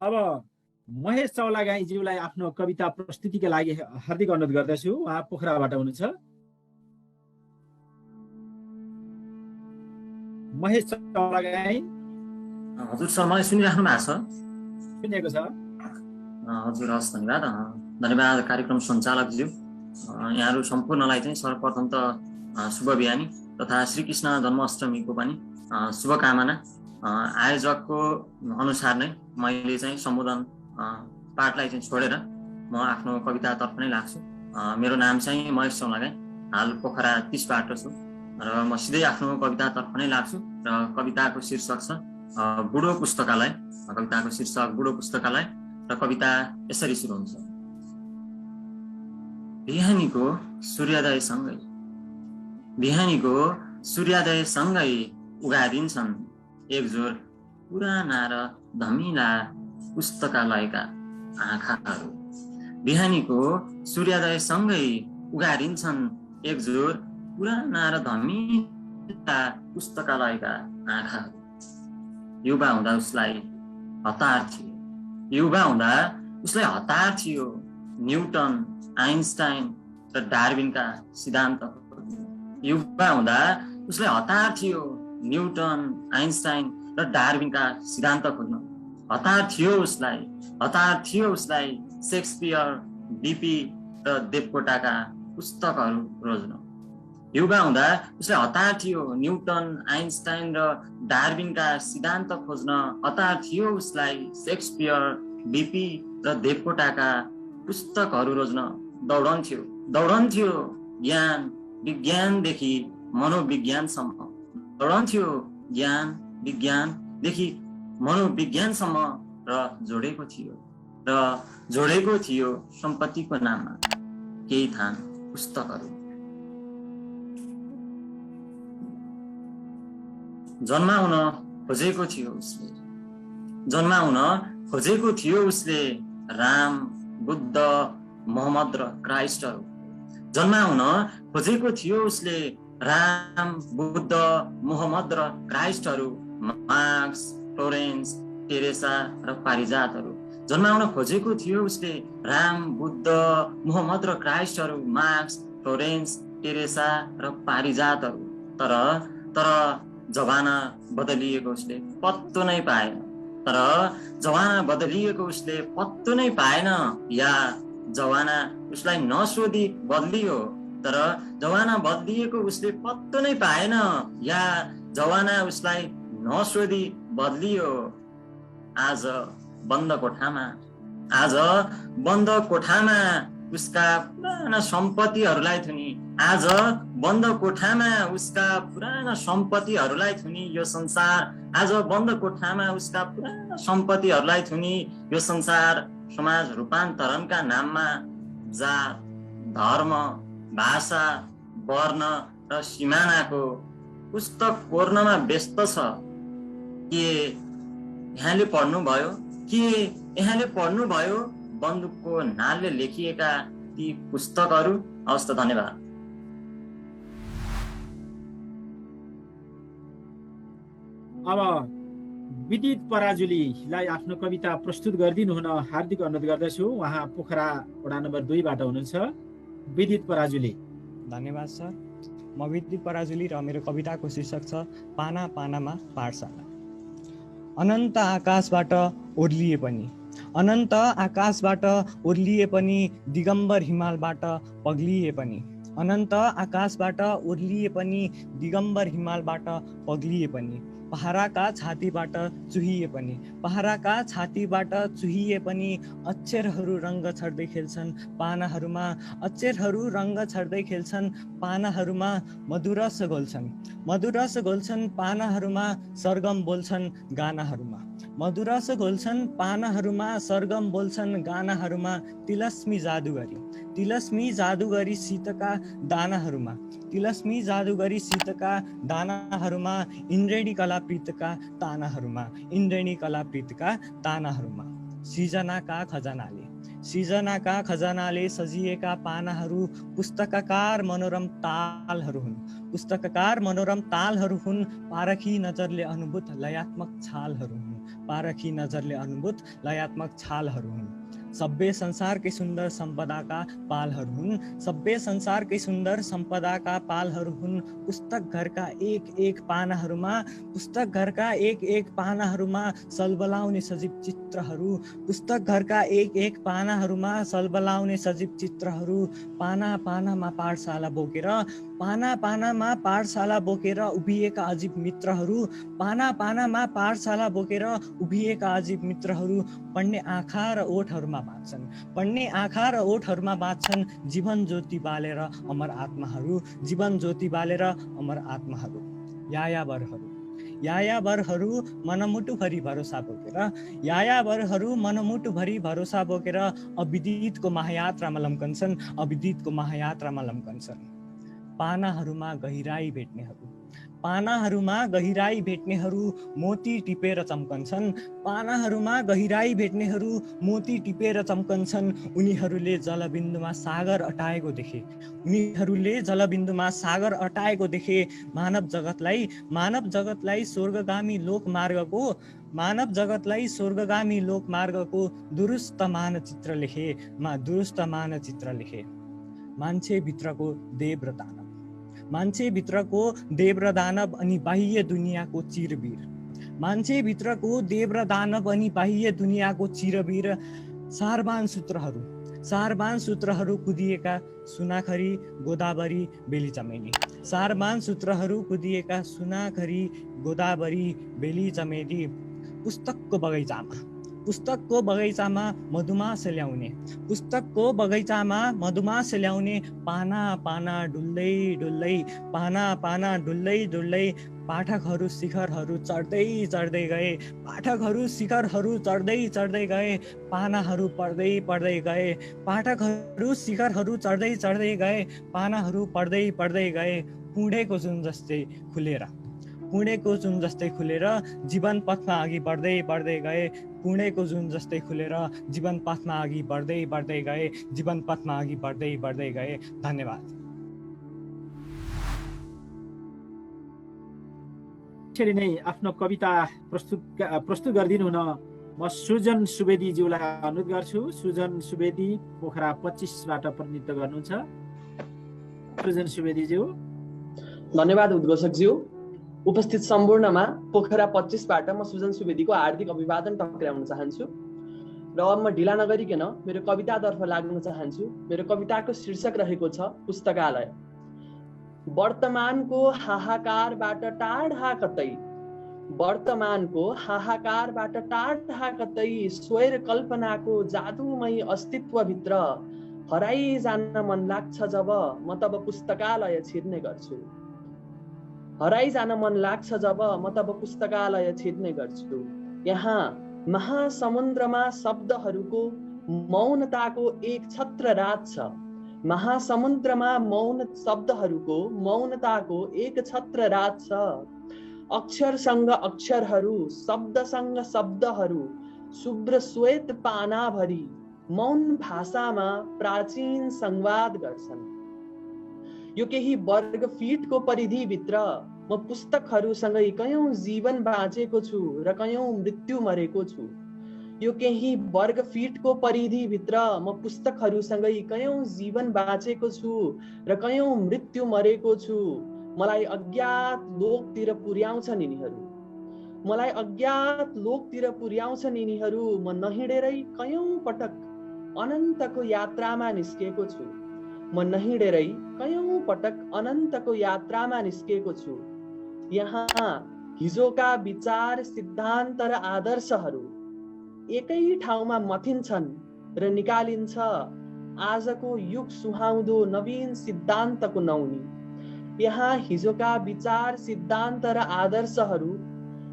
अब महेश चौलागाईज्यूलाई आफ्नो कविता प्रस्तुतिका लागि हार्दिक अनुरोध गर्दछु। उहाँ पोखराबाट हुनुहुन्छ। महेश चौलागाई हजुर सर, मलाई सुनिराख्नु भएको छ? सुनिएको छ। हजुर, हस्, धन्यवाद। धन्यवाद कार्यक्रम सञ्चालकज्यू। यहाँहरू सम्पूर्णलाई चाहिँ सर्वप्रथम त शुभ बिहानी तथा श्रीकृष्ण जन्माष्टमीको पनि शुभकामना। आयोजकको अनुसार नै मैले चाहिँ सम्बोधन पाठलाई चाहिँ छोडेर म आफ्नो कवितातर्फ नै लाग्छु। मेरो नाम चाहिँ महेश चौलागाई, हाल पोखरा 30 बाट छु र म सिधै आफ्नो कवितातर्फ नै लाग्छु। र कविताको शीर्षक छ बुढो पुस्तकालय। कविताको शीर्षक बुढो पुस्तकालय र कविता यसरी सुरु हुन्छ। बिहानीको सूर्योदयसँगै उगादिन्छन् एकजोर पुराना र धमिला पुस्तकालयका आँखाहरू। बिहानीको सूर्योदयसँगै उगादिन्छन् एकजोर पुराना र धमिला पुस्तकालयका आँखाहरू। युवा हुँदा उसलाई हतार थियो न्युटन, आइन्स्टाइन र डार्विनका सिद्धान्त। युवा हुँदा उसलाई हतार थियो न्युटन, आइन्स्टाइन र डार्विनका सिद्धान्त खोज्न। हतार थियो उसलाई शेक्सपियर, बीपी र देवकोटाका पुस्तकहरू रोज्न। युवा हुँदा उसलाई हतार थियो न्युटन, आइन्स्टाइन र डार्विनका सिद्धान्त खोज्न। हतार थियो उसलाई शेक्सपियर, बीपी र देवकोटाका पुस्तकहरू रोज्न। दौडन्थ्यो ज्ञान विज्ञानदेखि मनोविज्ञानसम्म। दौडन्थ्यो ज्ञान विज्ञानदेखि मनोविज्ञानसम्म र जोडेको थियो सम्पत्तिको नाममा केही थान पुस्तकहरू। जन्माउन खोजेको थियो उसले राम, बुद्ध, मोहम्मद र क्राइस्टहरू। जन्माउन खोजेको थियो उसले राम, बुद्ध, मोहम्मद र क्राइस्टहरू। मार्क्स, फ्लोरेन्स, टेरेसा र पारिजातहरू। जन्माउन खोजेको थियो उसले राम, बुद्ध, मोहम्मद र क्राइस्टहरू। मार्क्स, फ्लोरेन्स, टेरेसा र पारिजातहरू। तर जमाना बदलिएको उसले पत्तो नै पाएन। या जमाना उसलाई नसोधी बदलियो। तर जमाना बदलिएको उसले पत्तो नै पाएन। या जमाना उसलाई नसोधी बदलियो। आज बन्द कोठामा उसका पुराना सम्पत्तिहरूलाई थुनी। आज बन्द कोठामा उसका पुराना सम्पत्तिहरूलाई थुनी यो संसार। आज बन्द कोठामा उसका पुराना सम्पत्तिहरूलाई थुनी यो संसार। समाज रूपान्तरणका नाममा जात, धर्म, भाषा, वर्ण र सिमानाको पुस्तक कोर्नमा व्यस्त छ। के यहाँले पढ्नुभयो बन्दुकको नालले लेखिएका ती पुस्तकहरू? हवस् त, धन्यवाद। अब विदित पराजुलीलाई आफ्नो कविता प्रस्तुत गरिदिनु हुन हार्दिक अनुरोध गर्दछु। उहाँ पोखरा वडा नम्बर 2 बाट हुनुहुन्छ। विदित पराजुली। धन्यवाद सर। म विदित पराजुली र मेरो कविताको शीर्षक छ पाना पानामा पाठशाला। अनन्त आकाशबाट ओर्लिए पनि दिगम्बर हिमालबाट पग्लिए पनि। अनन्त आकाशबाट ओर्लिए पनि दिगम्बर हिमालबाट पग्लिए पनि। पहराका छातीबाट चुहिए पनि अक्षरहरू रङ्ग छर्दै खेल्छन् पानाहरूमा। अक्षरहरू रङ्ग छर्दै खेल्छन् पानाहरूमा। मधुरस घोल्छन् पानाहरूमा, सरगम बोल्छन् गानाहरूमा। मधुरस घोल्छन् पानाहरूमा, सरगम बोल्छन् गानाहरूमा। तिलस्मी जादुगरी शीतका दानाहरूमा। इन्द्रेणी कलाप्रीतका तानाहरूमा। सृजनाका खजानाले सजिएका पानाहरू पुस्तककार मनोरम तालहरू हुन्। पारखी नजरले अनुभूत लयात्मक छालहरू हुन्। पारखी नजरले अनुभूत लयात्मक छालहरू हुन्। सभ्य संसारकै सुन्दर सम्पदाका पालहरू हुन्। सभ्य संसारकै सुन्दर सम्पदाका पालहरू हुन्। पुस्तक घरका एक एक पानाहरूमा सलबलाउने सजीव चित्रहरू। पुस्तक घरका एक एक पानाहरूमा सलबलाउने सजीव चित्रहरू। पाना पानामा पाठशाला बोकेर उभिएका अजीब मित्रहरू। पाना पानामा पाठशाला बोकेर उभिएका अजीब मित्रहरू। पढ्ने आँखा र ओठहरूमा बाँच्छन् जीवन ज्योति बालेर अमर आत्माहरू। जीवन ज्योति बालेर अमर आत्माहरू। यायावरहरू मनमुटुभरि भरोसा बोकेर अविदितको महायात्रामा लम्कन्छन्। पानाहरूमा गहिराई भेट्नेहरू मोती टिपेर चम्कन्छन्। उनीहरूले जलबिन्दुमा सागर अटाएको देखे। मानव जगतलाई स्वर्गगामी लोक मार्गको दुरुस्त मानचित्र लेखे। मान्छे भित्रको देव र दानव अनि बाह्य दुनियाँको चिरवीर। सारबान सूत्रहरू कुदिएका सुनाखरी गोदावरी बेली चमेली। पुस्तकको बगैँचामा मधुमास ल्याउने पाना डुल्दै पाठकहरू शिखरहरू चढ्दै गए। पानाहरू पढ्दै गए। पुँडेको जुन जस्तै खुलेर जीवन पथमा अघि बढ्दै गए। धन्यवाद। यसरी नै आफ्नो कविता प्रस्तुत गरिदिनु हुन म सुजन सुवेदीज्यूलाई अनुरोध गर्छु। सुजन सुवेदी पोखरा 25बाट प्रतिनिधित्व गर्नुहुन्छ। सुजन सुवेदीज्यू। धन्यवाद उद्घोषकज्यू। उपस्थित सम्पूर्णमा पोखरा 25बाट म सुजन सुवेदीको हार्दिक अभिवादन टक्राउन चाहन्छु र अब म ढिला नगरिकन मेरो कवितातर्फ लाग्न चाहन्छु। मेरो कविताको शीर्षक रहेको छ पुस्तकालय। वर्तमानको हाहाकारबाट टाढा कतै स्वर कल्पनाको जादुमय अस्तित्वभित्र हराइ जान मन लाग्छ जब म तब पुस्तकालय छिर्ने गर्छु। यहाँ महासमुद्रमा शब्दहरूको मौनताको एक छत्र रात छ। अक्षरसँग अक्षरहरू, शब्दसँग शब्दहरू, शुभ्र श्वेत पानाभरि मौन भाषामा प्राचीन संवाद गर्छन्। यो केही वर्ग फिटको परिधिभित्र म पुस्तकहरूसँगै कयौं जीवन बाँचेको छु र कयौं मृत्यु मरेको छु। मलाई अज्ञात लोकतिर पुर्याउँछन् यिनीहरू। म नहिँडेरै कयौं पटक अनन्तको यात्रामा निस्केको छु। यहाँ हिजोका विचार, सिद्धान्त र आदर्शहरू एकै ठाउँमा मथिन्छन् र निकालिन्छ आजको युग सुहाउँदो नवीन सिद्धान्तको नौनी। यहाँ हिजोका विचार, सिद्धान्त र आदर्शहरू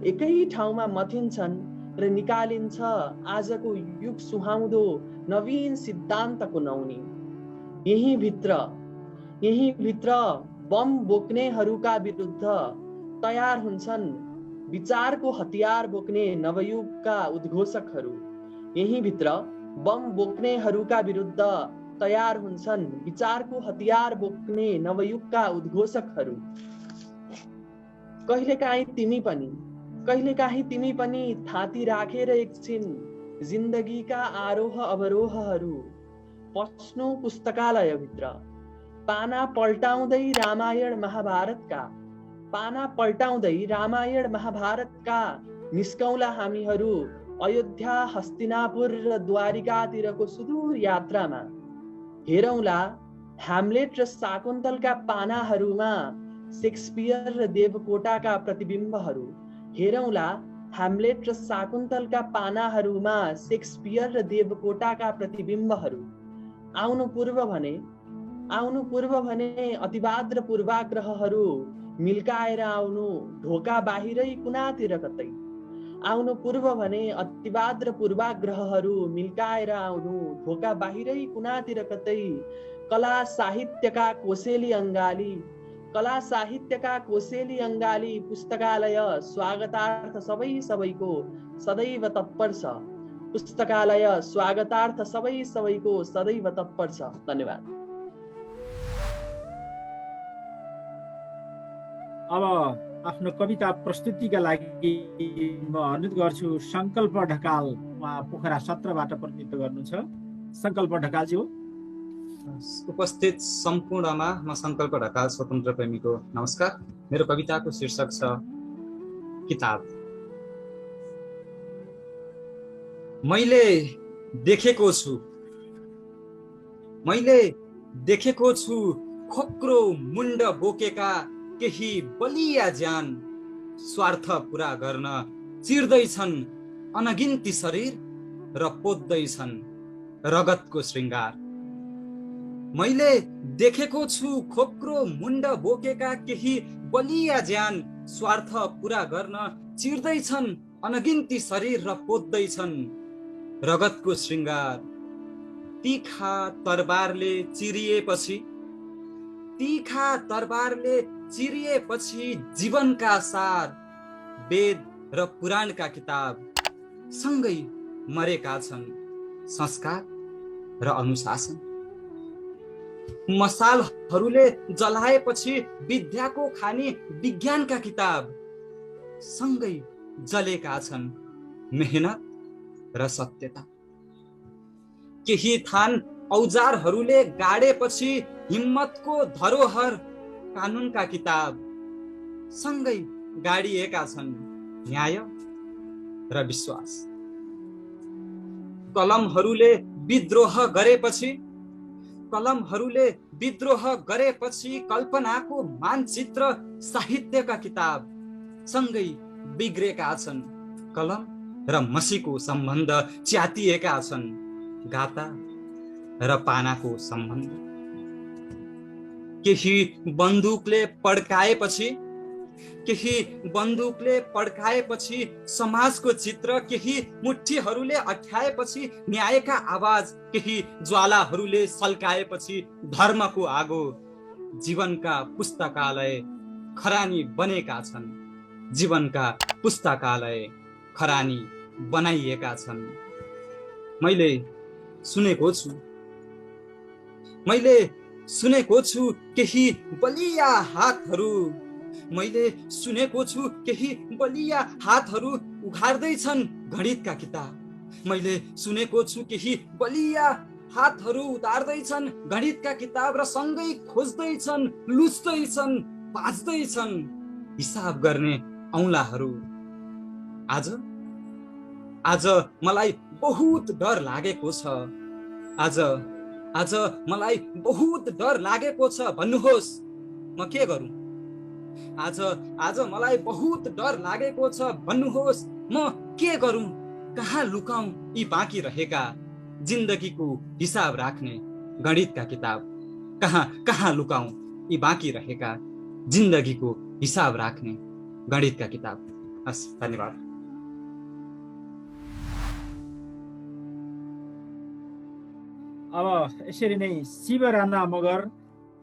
एकै ठाउँमा मथिन्छन् र निकालिन्छ आजको युग सुहाउँदो नवीन सिद्धान्तको नौनी। यही भित्र बम बोक्नेहरूका विरुद्ध तयार हुन्छन् विचारको हतियार बोक्ने नवयुगका उद्घोषकहरू। कहिलेकाहीँ तिमी पनि कहिलेकाहीँ तिमी पनि थाती राखेर एकछिन जिन्दगीका आरोह अवरोहहरू पस्नु पुस्तकालयभित्र, पाना पल्टाउँदै रामायण महाभारतका निस्कौला हामीहरू अयोध्या, हस्तिनापुर र द्वारिकातिरको सुदूर यात्रामा। हेरौँला ह्यामलेट र शाकुन्तलका पानाहरूमा शेक्सपियर र देवकोटाका प्रतिबिम्बहरू। हेरौँला ह्यामलेट र शाकुन्तलका पानाहरूमा शेक्सपियर र देवकोटाका प्रतिबिम्बहरू। आउनु पूर्व भने अतिवाद र पूर्वाग्रहहरू मिल्काएर आउनु ढोका बाहिरै कुनातिर कतै। आउनु पूर्व भने अतिवाद र पूर्वाग्रहहरू मिल्काएर आउनु ढोका बाहिरै कुनातिर कतै। कला साहित्यका कोसेली अङ्गाली पुस्तकालय स्वागतार्थ सबैको सदैव तत्पर छ। पुस्तकालय स्वागतार्थ सबैको सदैव तत्पर छ। धन्यवाद। अब आफ्नो कविता प्रस्तुतिका लागि म अनुरोध गर्छु संकल्प ढकाल, उहाँ पोखरा 17बाट प्रतिनिधित्व गर्नुहुन्छ। संकल्प ढकालज्यू। उपस्थित सम्पूर्णमा म संकल्प ढकाल स्वतन्त्र प्रेमीको नमस्कार। मेरो कविताको शीर्षक छ किताब। मैले देखेको छु खोक्रो मुण्ड बोकेका केही बलिया ज्यान स्वार्थ पूरा गर्न चिर्दैछन् अनगिन्ती शरीर र पोद्दैछन् रगतको श्रृङ्गार। मैले देखेको छु खोक्रो मुण्ड बोकेका केही बलिया ज्यान स्वार्थ पूरा गर्न चिर्दैछन् अनगिन्ती शरीर र पोद्दैछन् रगतको श्रृङ्गार। तीखा तरबारले चिरिएपछि जीवनका सार वेद र पुराणका किताब सँगै मरेका छन् संस्कार र अनुशासन। मसालहरूले जलाएपछि विद्याको खानी विज्ञानका किताब सँगै जलेका छन् मेहनत र सत्यता। केही थान औजारहरूले गाडेपछि हिम्मतको धरोहर कानुनका किताब सँगै गाडिएका छन् न्याय र विश्वास। कलमहरूले विद्रोह गरेपछि कल्पनाको मानचित्र साहित्यका किताब सँगै बिग्रेका छन् कलम र मसीको सम्बन्ध च्यातिएका छन् गाता र पानाको सम्बन्ध। केही बन्दुकले पड्काएपछि समाजको चित्र, केही मुठ्ठीहरूले अठ्याएपछि न्यायका आवाज, केही ज्वालाहरूले सल्काएपछि धर्मको आगो जीवनका पुस्तकालय खरानी बनेका छन्। जीवनका पुस्तकालय खरानी बनाइएका छन्। मैले सुनेको छु केही बलिया हातहरू उघार्दैछन् गणितका किताब। मैले सुनेको छु केही बलिया हातहरू उतार्दैछन् गणितका किताब र सँगै खोज्दैछन्, लुच्दैछन्, बाँच्दैछन् हिसाब गर्ने औँलाहरू। आज मलाई बहुत डर लागेको छ। आज मलाई बहुत डर लागेको छ, भन्नुहोस् म के गरौँ? आज मलाई बहुत डर लागेको छ, भन्नुहोस् म के गरौँ? कहाँ लुकाउँ यी बाँकी रहेका जिन्दगीको हिसाब राख्ने गणितका किताब? कहाँ लुकाउँ यी बाँकी रहेका जिन्दगीको हिसाब राख्ने गणितका किताब? हस्, धन्यवाद। अब यसरी नै शिव राणा मगर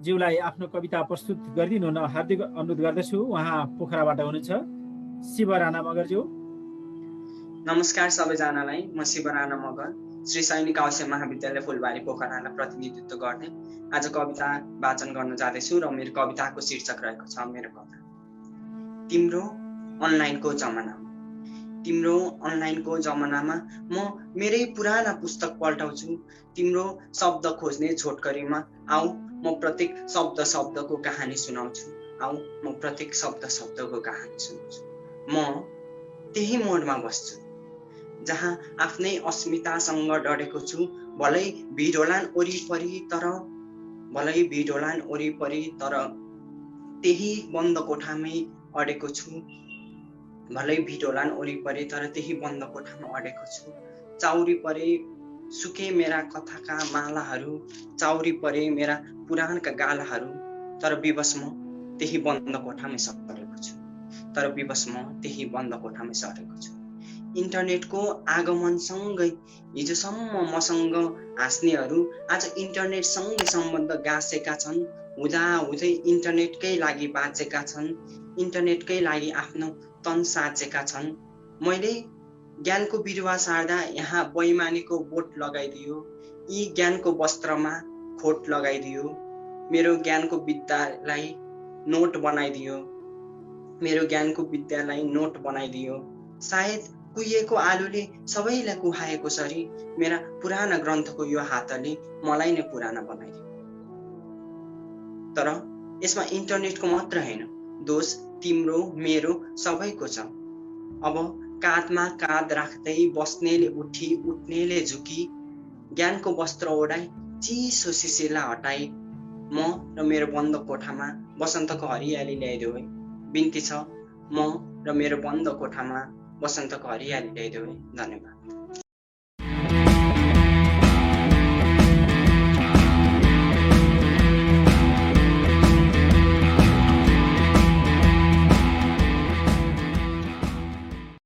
ज्यूलाई आफ्नो कविता प्रस्तुत गरिदिनु हुन हार्दिक अनुरोध गर्दछु। उहाँ पोखराबाट हुनुहुन्छ। शिव राणा मगर ज्यू। नमस्कार सबैजनालाई। म शिव राणा मगर श्री सैनिक आवासीय महाविद्यालय फुलबारी पोखरालाई प्रतिनिधित्व गर्ने आज कविता वाचन गर्न जाँदैछु र मेरो कविताको शीर्षक रहेको छ मेरो कथा। तिम्रो अनलाइनको जमानामा। तिम्रो अनलाइनको जमानामा म मेरै पुराना पुस्तक पल्टाउँछु। तिम्रो शब्द खोज्ने छोटकरीमा आऊ म प्रत्येक शब्दको कहानी सुनाउँछु। आऊ म प्रत्येक शब्दको कहानी सुनाउँछु। म त्यही मोडमा बस्छु जहाँ आफ्नै अस्मितासँग डढेको छु। भलै भिडोलान वरिपरि तर त्यही बन्द कोठामै अडेको छु। भलै भिडोलान वरिपरि तर त्यही बन्द कोठामा अडेको छु। चाउरी परे सुके मेरा कथाका मालाहरू, चाउरी परे मेरा पुराणका गालाहरू, तर विवश म त्यही बन्द कोठामै सरेको छु। इन्टरनेटको आगमनसँगै हिजोसम्म मसँग हाँस्नेहरू आज इन्टरनेटसँगै सम्बन्ध गाँसेका छन्। हुँदाहुँदै इन्टरनेटकै लागि बाँचेका छन्, इन्टरनेटकै लागि आफ्नो तन साचेका छन्। मैले ज्ञानको बिरुवा सार्दा यहाँ बैमानीको बोट लगाइदियो, यी ज्ञानको वस्त्रमा खोट लगाइदियो। मेरो ज्ञानको विद्यालाई नोट बनाइदियो। सायद कुहिएको आलुले सबैलाई कुहाएको सरी मेरा पुराना ग्रन्थको यो हातले मलाई नै पुराना बनाइदियो। तर यसमा इन्टरनेटको मात्र होइन, दोष तिम्रो मेरो सबैको छ। अब काँधमा काँध राख्दै बस्नेले उठी, उठ्नेले झुकी, ज्ञानको वस्त्र ओढाई, चिसो शिशिरलाई हटाई म र मेरो बन्द कोठामा वसन्तको हरियाली ल्याइदेऊ है। बिन्ती छ, म र मेरो बन्द कोठामा वसन्तको हरियाली ल्याइदेऊ है। धन्यवाद।